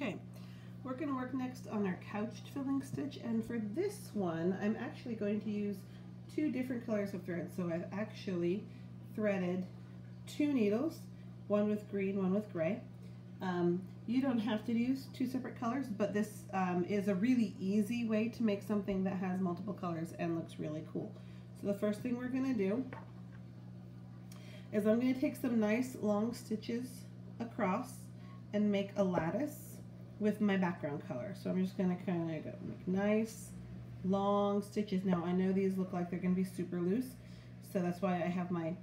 Okay, we're going to work next on our couched filling stitch, and for this one I'm actually going to use two different colors of thread. So I've actually threaded two needles, one with green, one with gray. You don't have to use two separate colors, but this is a really easy way to make something that has multiple colors and looks really cool. So the first thing we're going to do is I'm going to take some nice long stitches across and make a lattice with my background color. So I'm just going to kind of make nice long stitches. Now I know these look like they're going to be super loose, so that's why I have my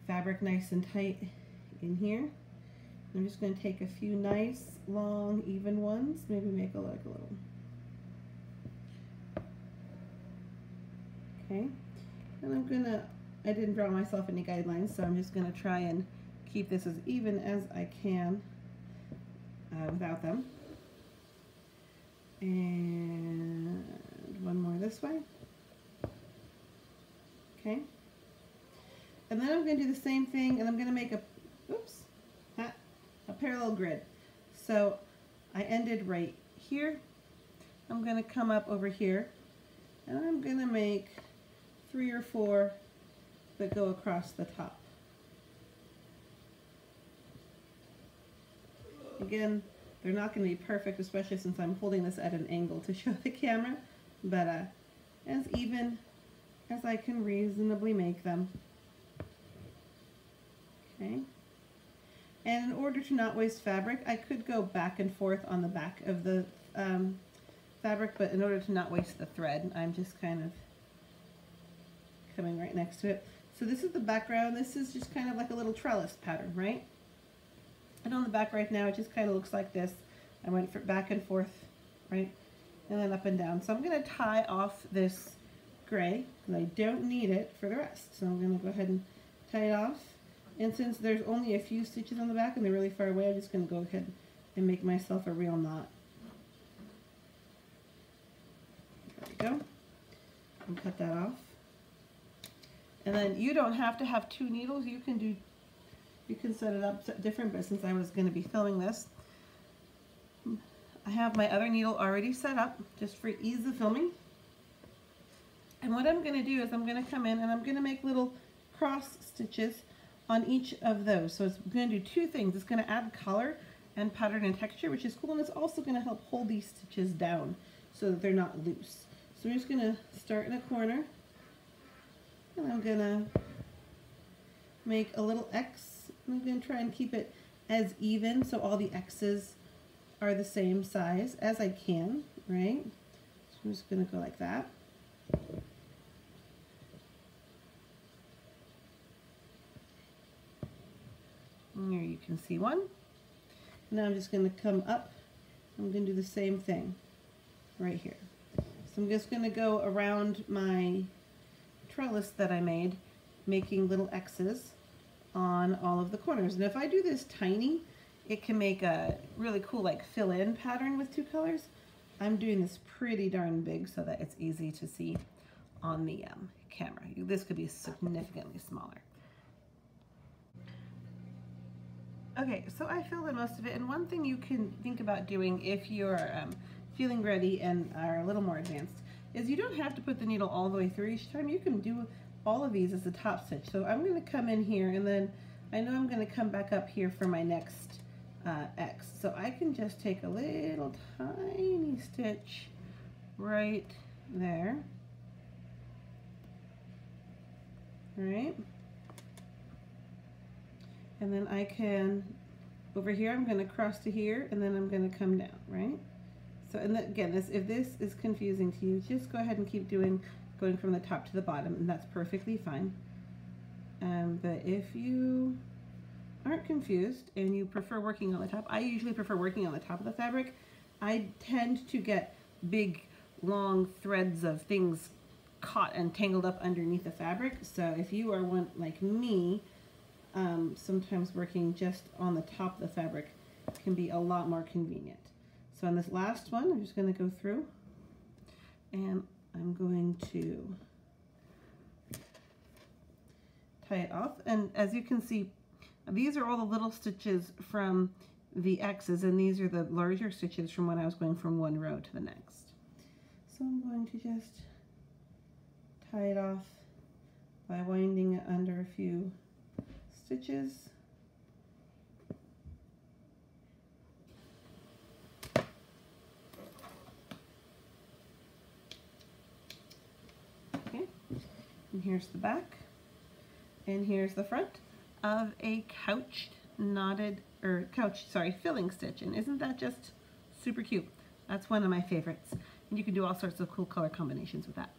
fabric nice and tight in here. I'm just going to take a few nice long even ones, maybe make a little. Okay, and I didn't draw myself any guidelines, so I'm just going to try and keep this as even as I can without them. And one more this way. Okay. And then I'm going to do the same thing, and I'm going to make a parallel grid. So I ended right here. I'm going to come up over here, and I'm going to make 3 or 4 that go across the top. Again, they're not going to be perfect, especially since I'm holding this at an angle to show the camera, but as even as I can reasonably make them. Okay. And in order to not waste fabric, I could go back and forth on the back of the fabric, but in order to not waste the thread, I'm just kind of coming right next to it. So this is the background. This is just kind of like a little trellis pattern, right? And on the back right now, it just kind of looks like this. I went back and forth, right? And then up and down. So I'm going to tie off this gray, because I don't need it for the rest. So I'm going to go ahead and tie it off. And since there's only a few stitches on the back and they're really far away, I'm just going to go ahead and make myself a real knot. There we go. And cut that off. And then you don't have to have 2 needles. You can set it up different, but since I was going to be filming this, I have my other needle already set up just for ease of filming. And what I'm going to do is I'm going to come in and I'm going to make little cross stitches on each of those. So it's going to do 2 things. It's going to add color and pattern and texture, which is cool, and it's also going to help hold these stitches down so that they're not loose. So I'm just going to start in a corner, and I'm going to make a little X. I'm going to try and keep it as even so all the X's are the same size as I can, right? So I'm just going to go like that. Here you can see one. Now I'm just going to come up. I'm going to do the same thing right here. So I'm just going to go around my trellis that I made, making little X's on all of the corners. And if I do this tiny, it can make a really cool like fill-in pattern with 2 colors. I'm doing this pretty darn big so that it's easy to see on the camera. This could be significantly smaller. Okay, so I filled in most of it, and one thing you can think about doing if you're feeling ready and are a little more advanced is you don't have to put the needle all the way through each time. You can do all of these as a top stitch. So I'm going to come in here, and then I know I'm going to come back up here for my next X. So I can just take a little tiny stitch right there. All right. And then I can, over here, I'm going to cross to here, and then I'm going to come down, right? So, and again, if this is confusing to you, just go ahead and keep going from the top to the bottom, and that's perfectly fine. But if you aren't confused and you prefer working on the top, I usually prefer working on the top of the fabric. I tend to get big, long threads of things caught and tangled up underneath the fabric. So if you are one like me, sometimes working just on the top of the fabric can be a lot more convenient. So on this last one, I'm just going to go through and I'm going to tie it off. And as you can see, these are all the little stitches from the X's, and these are the larger stitches from when I was going from one row to the next. So I'm going to just tie it off by winding it under a few stitches. Okay, and here's the back, and here's the front of a filling stitch. And isn't that just super cute? That's one of my favorites. And you can do all sorts of cool color combinations with that.